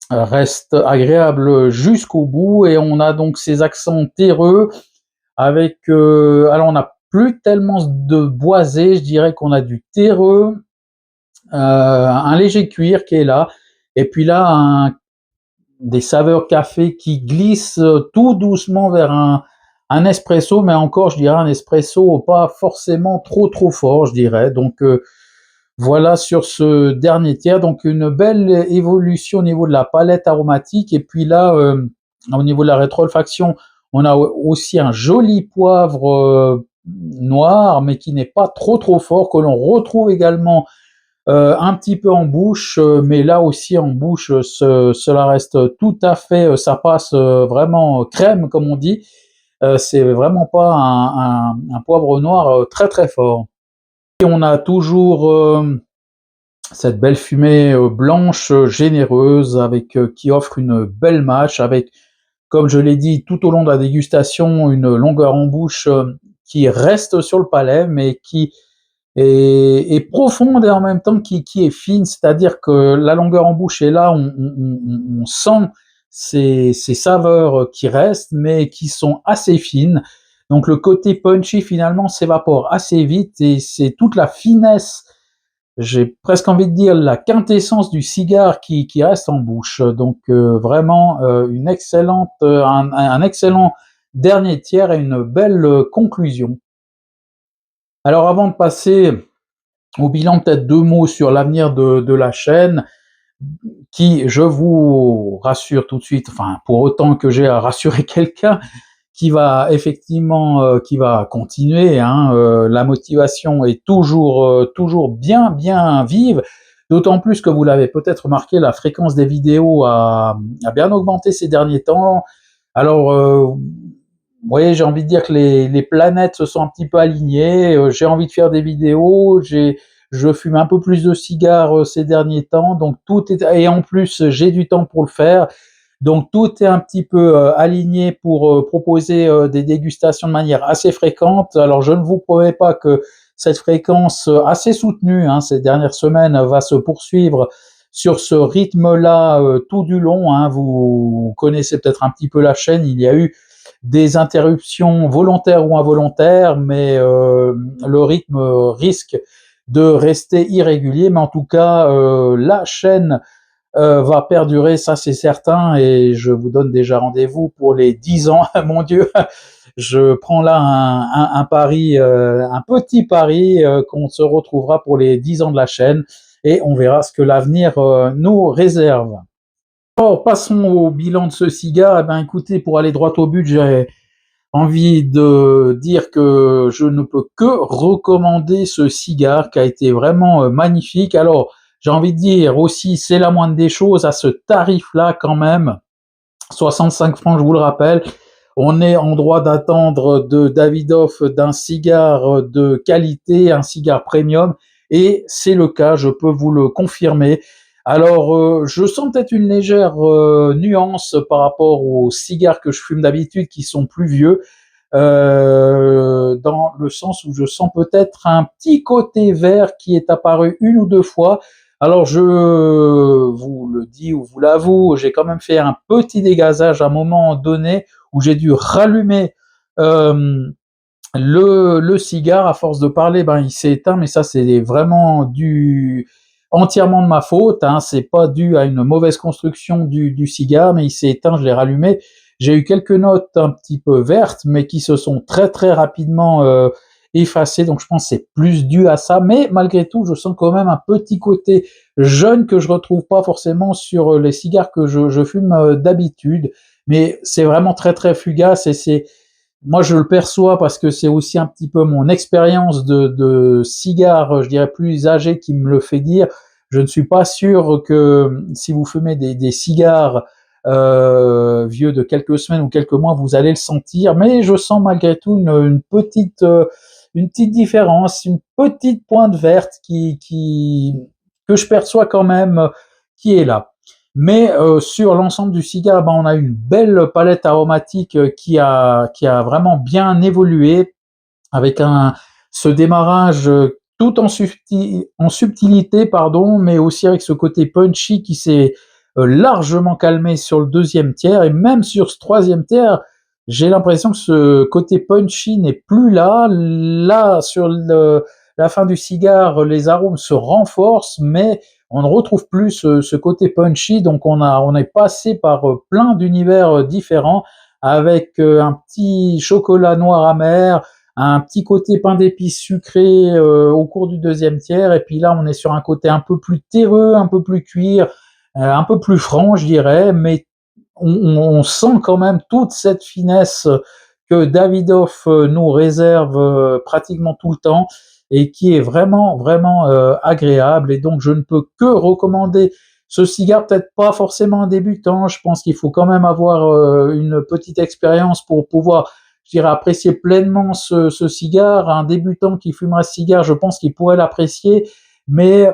reste agréable jusqu'au bout, et on a donc ces accents terreux avec alors on n'a plus tellement de boisé, je dirais qu'on a du terreux, un léger cuir qui est là, et puis là des saveurs café qui glissent tout doucement vers un espresso, mais encore je dirais un espresso pas forcément trop fort, je dirais. Donc voilà sur ce dernier tiers, donc une belle évolution au niveau de la palette aromatique. Et puis là, au niveau de la rétroolfaction, on a aussi un joli poivre noir, mais qui n'est pas trop fort, que l'on retrouve également un petit peu en bouche, mais là aussi en bouche, cela reste tout à fait, ça passe vraiment crème, comme on dit. C'est vraiment pas un poivre noir très fort. Et on a toujours cette belle fumée blanche généreuse avec qui offre une belle match avec, comme je l'ai dit tout au long de la dégustation, une longueur en bouche qui reste sur le palais, mais qui est profonde et en même temps qui est fine. C'est-à-dire que la longueur en bouche est là, on sent ces saveurs qui restent, mais qui sont assez fines. Donc le côté punchy finalement s'évapore assez vite, et c'est toute la finesse, j'ai presque envie de dire la quintessence du cigare qui reste en bouche. Donc vraiment une excellente, un excellent dernier tiers et une belle conclusion. Alors avant de passer au bilan, peut-être 2 mots sur l'avenir de la chaîne, qui, je vous rassure tout de suite, enfin pour autant que j'ai à rassurer quelqu'un, qui va effectivement, qui va continuer, hein, la motivation est toujours bien vive, d'autant plus que vous l'avez peut-être remarqué, la fréquence des vidéos a bien augmenté ces derniers temps. Alors, vous voyez, j'ai envie de dire que les planètes se sont un petit peu alignées, j'ai envie de faire des vidéos, je fume un peu plus de cigares ces derniers temps, donc tout est, et en plus j'ai du temps pour le faire. Donc tout est un petit peu aligné pour proposer des dégustations de manière assez fréquente. Alors je ne vous promets pas que cette fréquence assez soutenue, hein, ces dernières semaines, va se poursuivre sur ce rythme-là tout du long, hein. Vous connaissez peut-être un petit peu la chaîne, il y a eu des interruptions volontaires ou involontaires, mais le rythme risque de rester irrégulier. Mais en tout cas, la chaîne va perdurer, ça c'est certain, et je vous donne déjà rendez-vous pour les 10 ans. Mon Dieu, je prends là un pari, un petit pari, qu'on se retrouvera pour les 10 ans de la chaîne, et on verra ce que l'avenir nous réserve. Alors, passons au bilan de ce cigare. Eh ben, écoutez, pour aller droit au but, j'ai envie de dire que je ne peux que recommander ce cigare qui a été vraiment magnifique. Alors, j'ai envie de dire aussi, c'est la moindre des choses à ce tarif-là quand même. 65 francs, je vous le rappelle. On est en droit d'attendre de Davidoff d'un cigare de qualité, un cigare premium, et c'est le cas, je peux vous le confirmer. Alors, je sens peut-être une légère nuance par rapport aux cigares que je fume d'habitude, qui sont plus vieux, dans le sens où je sens peut-être un petit côté vert qui est apparu une ou deux fois. Alors je vous le dis ou vous l'avoue, j'ai quand même fait un petit dégazage à un moment donné où j'ai dû rallumer euh, le cigare. À force de parler, ben il s'est éteint, mais ça c'est vraiment dû entièrement de ma faute, hein. C'est pas dû à une mauvaise construction du cigare, mais il s'est éteint, je l'ai rallumé. J'ai eu quelques notes un petit peu vertes, mais qui se sont très très rapidement effacées, donc je pense que c'est plus dû à ça, mais malgré tout, je sens quand même un petit côté jeune que je retrouve pas forcément sur les cigares que je fume d'habitude, mais c'est vraiment très très fugace et c'est moi, je le perçois parce que c'est aussi un petit peu mon expérience de cigare, je dirais plus âgé, qui me le fait dire. Je ne suis pas sûr que si vous fumez des cigares vieux de quelques semaines ou quelques mois, vous allez le sentir, mais je sens malgré tout une petite différence, une petite pointe verte que je perçois quand même, qui est là. Mais sur l'ensemble du cigare, ben, on a une belle palette aromatique qui a vraiment bien évolué avec ce démarrage tout en subtilité, pardon, mais aussi avec ce côté punchy qui s'est largement calmé sur le deuxième tiers et même sur ce troisième tiers, j'ai l'impression que ce côté punchy n'est plus là. Là, sur la fin du cigare, les arômes se renforcent, mais on ne retrouve plus ce côté punchy. Donc on est passé par plein d'univers différents avec un petit chocolat noir amer, un petit côté pain d'épices sucré au cours du deuxième tiers, et puis là on est sur un côté un peu plus terreux, un peu plus cuir, un peu plus franc, je dirais, mais on sent quand même toute cette finesse que Davidoff nous réserve pratiquement tout le temps et qui est vraiment vraiment agréable. Et donc je ne peux que recommander ce cigare, peut-être pas forcément un débutant. Je pense qu'il faut quand même avoir une petite expérience pour pouvoir, je dirais, apprécier pleinement ce cigare. Un débutant qui fumerait ce cigare, je pense qu'il pourrait l'apprécier, mais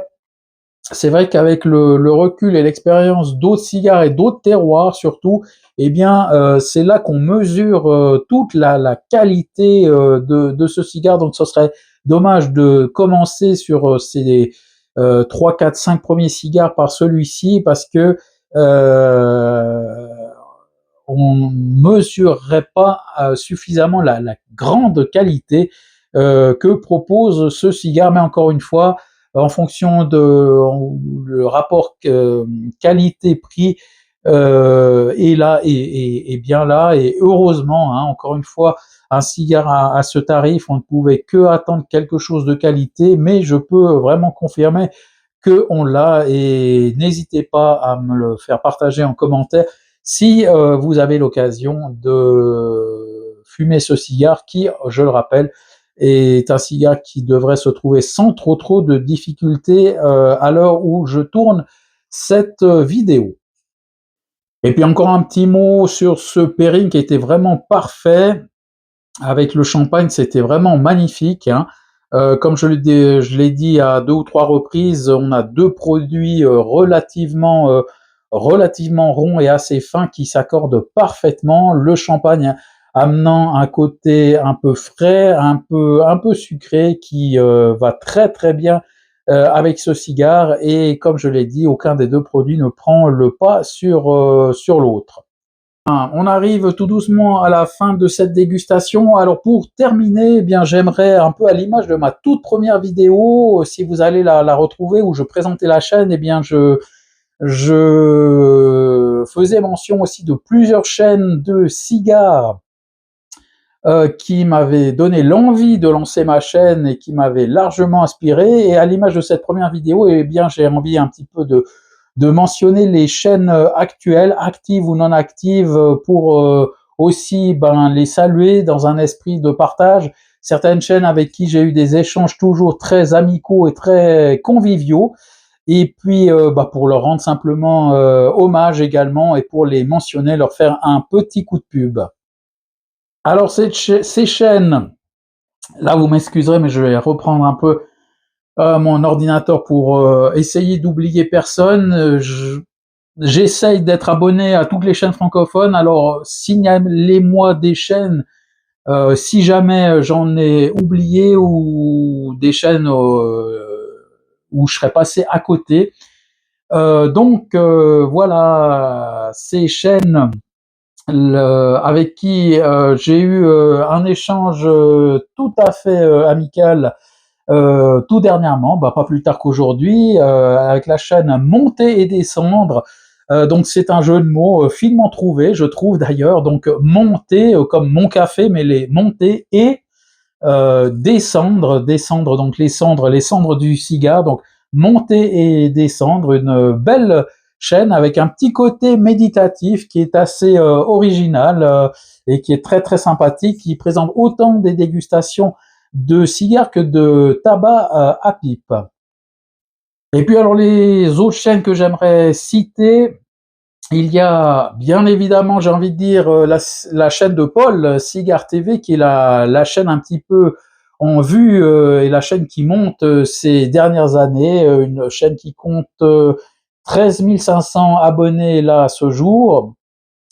c'est vrai qu'avec le recul et l'expérience d'autres cigares et d'autres terroirs surtout, eh bien, c'est là qu'on mesure toute la qualité de ce cigare. Donc, ce serait dommage de commencer sur ces 3, 4, 5 premiers cigares par celui-ci parce que euh, on mesurerait pas suffisamment la grande qualité que propose ce cigare. Mais encore une fois, en fonction de le rapport qualité-prix est là et bien là et heureusement, hein, encore une fois, un cigare à ce tarif, on ne pouvait que attendre quelque chose de qualité, mais je peux vraiment confirmer que on l'a et n'hésitez pas à me le faire partager en commentaire si vous avez l'occasion de fumer ce cigare qui, je le rappelle, est un cigare qui devrait se trouver sans trop de difficultés à l'heure où je tourne cette vidéo. Et puis encore un petit mot sur ce pairing qui était vraiment parfait avec le champagne, c'était vraiment magnifique, hein. Comme je l'ai dit à deux ou trois reprises, on a deux produits relativement ronds et assez fins qui s'accordent parfaitement. Le champagne amenant un côté un peu frais, un peu sucré qui va très très bien avec ce cigare. Et comme je l'ai dit, aucun des deux produits ne prend le pas sur l'autre. On arrive tout doucement à la fin de cette dégustation. Alors pour terminer, eh bien j'aimerais un peu à l'image de ma toute première vidéo, si vous allez la retrouver où je présentais la chaîne, eh bien je faisais mention aussi de plusieurs chaînes de cigares qui m'avaient donné l'envie de lancer ma chaîne et qui m'avaient largement inspiré. Et à l'image de cette première vidéo, eh bien j'ai envie un petit peu de mentionner les chaînes actuelles, actives ou non actives, pour aussi les saluer dans un esprit de partage. Certaines chaînes avec qui j'ai eu des échanges toujours très amicaux et très conviviaux, et puis pour leur rendre simplement hommage également et pour les mentionner, leur faire un petit coup de pub. Alors ces chaînes, là vous m'excuserez mais je vais reprendre un peu mon ordinateur pour essayer d'oublier personne. J'essaye d'être abonné à toutes les chaînes francophones, alors signalez-moi des chaînes si jamais j'en ai oublié ou des chaînes où je serais passé à côté. Voilà, ces chaînes avec qui j'ai eu un échange tout à fait amical tout dernièrement, pas plus tard qu'aujourd'hui, avec la chaîne Monter et Descendre. Donc c'est un jeu de mots finement trouvé, je trouve d'ailleurs. Donc monter comme mon café, mais les monter et descendre, donc les cendres du cigare, donc monter et descendre, une belle chaîne avec un petit côté méditatif qui est assez original et qui est très très sympathique, qui présente autant des dégustations de cigares que de tabac à pipe. Et puis alors les autres chaînes que j'aimerais citer, il y a bien évidemment, j'ai envie de dire, la chaîne de Paul, Cigar TV, qui est la chaîne un petit peu en vue et la chaîne qui monte ces dernières années, une chaîne qui compte 13 500 abonnés là à ce jour.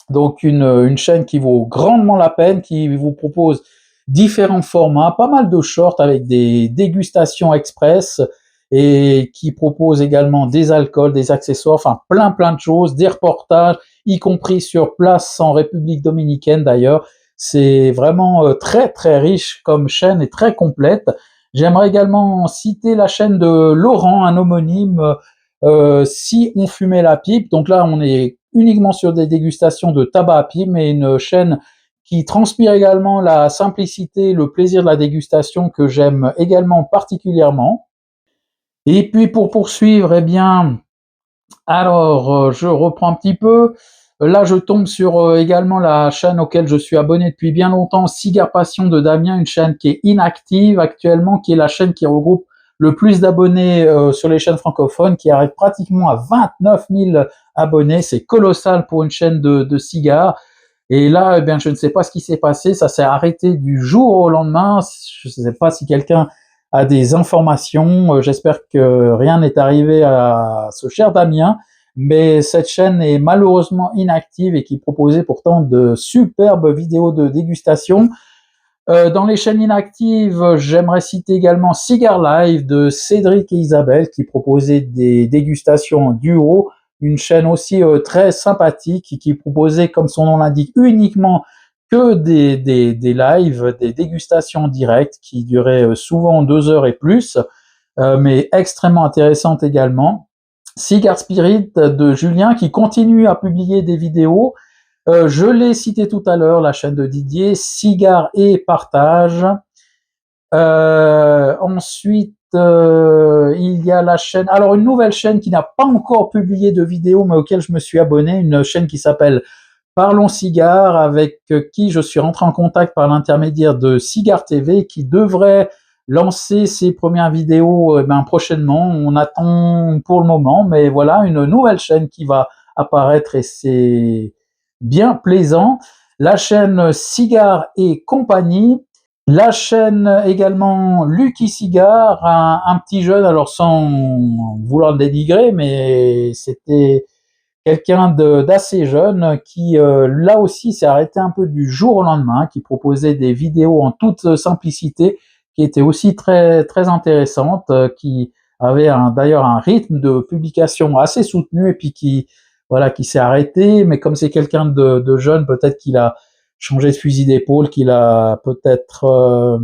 Donc une chaîne qui vaut grandement la peine, qui vous propose différents formats, pas mal de shorts avec des dégustations express et qui propose également des alcools, des accessoires, enfin plein de choses, des reportages, y compris sur place en République dominicaine d'ailleurs. C'est vraiment très très riche comme chaîne et très complète. J'aimerais également citer la chaîne de Laurent, un homonyme, Si on fumait la pipe. Donc là, on est uniquement sur des dégustations de tabac à pipe, mais une chaîne qui transpire également la simplicité, le plaisir de la dégustation que j'aime également particulièrement. Et puis pour poursuivre, eh bien, alors je reprends un petit peu. Là, je tombe sur également la chaîne auquel je suis abonné depuis bien longtemps, Cigare Passion de Damien, une chaîne qui est inactive actuellement, qui est la chaîne qui regroupe le plus d'abonnés sur les chaînes francophones, qui arrive pratiquement à 29 000 abonnés. C'est colossal pour une chaîne de cigares. Et là, eh bien, je ne sais pas ce qui s'est passé. Ça s'est arrêté du jour au lendemain. Je ne sais pas si quelqu'un a des informations. J'espère que rien n'est arrivé à ce cher Damien. Mais cette chaîne est malheureusement inactive et qui proposait pourtant de superbes vidéos de dégustation. Dans les chaînes inactives, j'aimerais citer également Cigar Live de Cédric et Isabelle qui proposait des dégustations en duo, une chaîne aussi très sympathique qui proposait, comme son nom l'indique, uniquement que des lives, des dégustations en direct qui duraient souvent 2 heures et plus, mais extrêmement intéressantes également. Cigar Spirit de Julien qui continue à publier des vidéos. Je l'ai cité tout à l'heure, la chaîne de Didier, Cigare et Partage. Ensuite, il y a la chaîne, alors une nouvelle chaîne qui n'a pas encore publié de vidéo, mais auquel je me suis abonné, une chaîne qui s'appelle Parlons Cigare, avec qui je suis rentré en contact par l'intermédiaire de Cigar TV, qui devrait lancer ses premières vidéos prochainement. On attend pour le moment, mais voilà, une nouvelle chaîne qui va apparaître et c'est bien plaisant. La chaîne Cigare et compagnie, la chaîne également Lucky Cigar, un petit jeune, alors sans vouloir le dénigrer, mais c'était quelqu'un d'assez jeune qui, là aussi, s'est arrêté un peu du jour au lendemain, qui proposait des vidéos en toute simplicité, qui étaient aussi très très intéressantes, qui avait d'ailleurs un rythme de publication assez soutenu et puis qui voilà qui s'est arrêté. Mais comme c'est quelqu'un de jeune, peut-être qu'il a changé de fusil d'épaule, qu'il a peut-être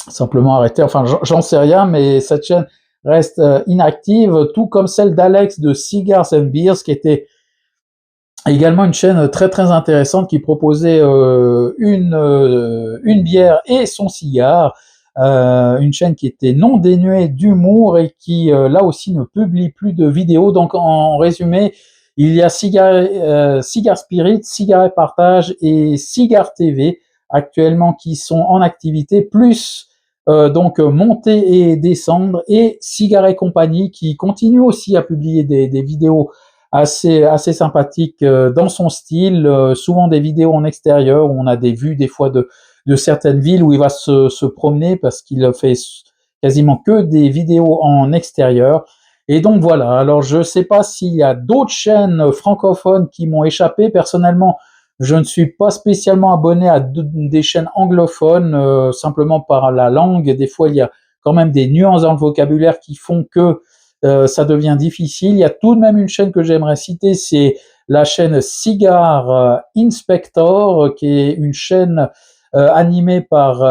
simplement arrêté. Enfin, j'en sais rien, mais cette chaîne reste inactive, tout comme celle d'Alex de Cigars and Beers, qui était également une chaîne très très intéressante qui proposait une bière et son cigare. une chaîne qui était non dénuée d'humour et qui là aussi ne publie plus de vidéos. Donc en résumé, il y a Cigar Spirit, Cigar Partage et Cigar TV actuellement qui sont en activité, plus donc monter et descendre, et Cigar et compagnie qui continue aussi à publier des vidéos assez sympathiques dans son style, souvent des vidéos en extérieur où on a des vues des fois de certaines villes où il va se promener parce qu'il fait quasiment que des vidéos en extérieur. Et donc voilà, alors je ne sais pas s'il y a d'autres chaînes francophones qui m'ont échappé. Personnellement, je ne suis pas spécialement abonné à des chaînes anglophones, simplement par la langue. Des fois, il y a quand même des nuances dans le vocabulaire qui font que ça devient difficile. Il y a tout de même une chaîne que j'aimerais citer, c'est la chaîne Cigar Inspector, qui est une chaîne animée par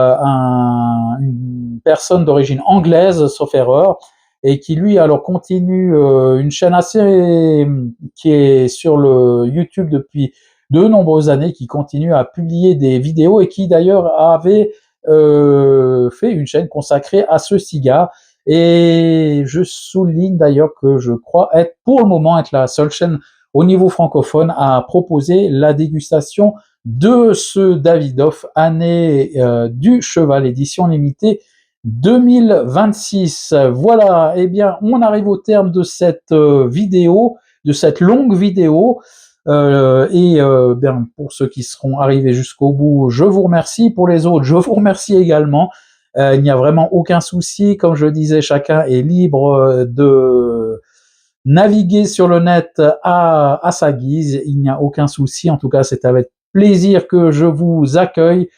une personne d'origine anglaise, sauf erreur, et qui lui alors continue une chaîne assez qui est sur le YouTube depuis de nombreuses années, qui continue à publier des vidéos et qui d'ailleurs avait fait une chaîne consacrée à ce cigare. Et je souligne d'ailleurs que je crois être pour le moment être la seule chaîne au niveau francophone à proposer la dégustation de ce Davidoff année du cheval édition limitée 2026. Voilà, eh bien, on arrive au terme de cette vidéo, de cette longue vidéo. Bien, pour ceux qui seront arrivés jusqu'au bout, je vous remercie. Pour les autres, je vous remercie également. Il n'y a vraiment aucun souci. Comme je disais, chacun est libre de naviguer sur le net à sa guise. Il n'y a aucun souci. En tout cas, c'est avec plaisir que je vous accueille.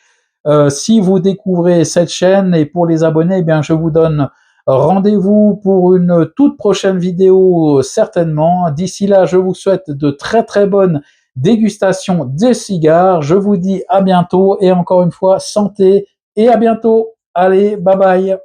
Si vous découvrez cette chaîne, et pour les abonnés, eh bien, je vous donne rendez-vous pour une toute prochaine vidéo, certainement. D'ici là, je vous souhaite de très très bonnes dégustations des cigares. Je vous dis à bientôt et encore une fois, santé et à bientôt. Allez, bye bye.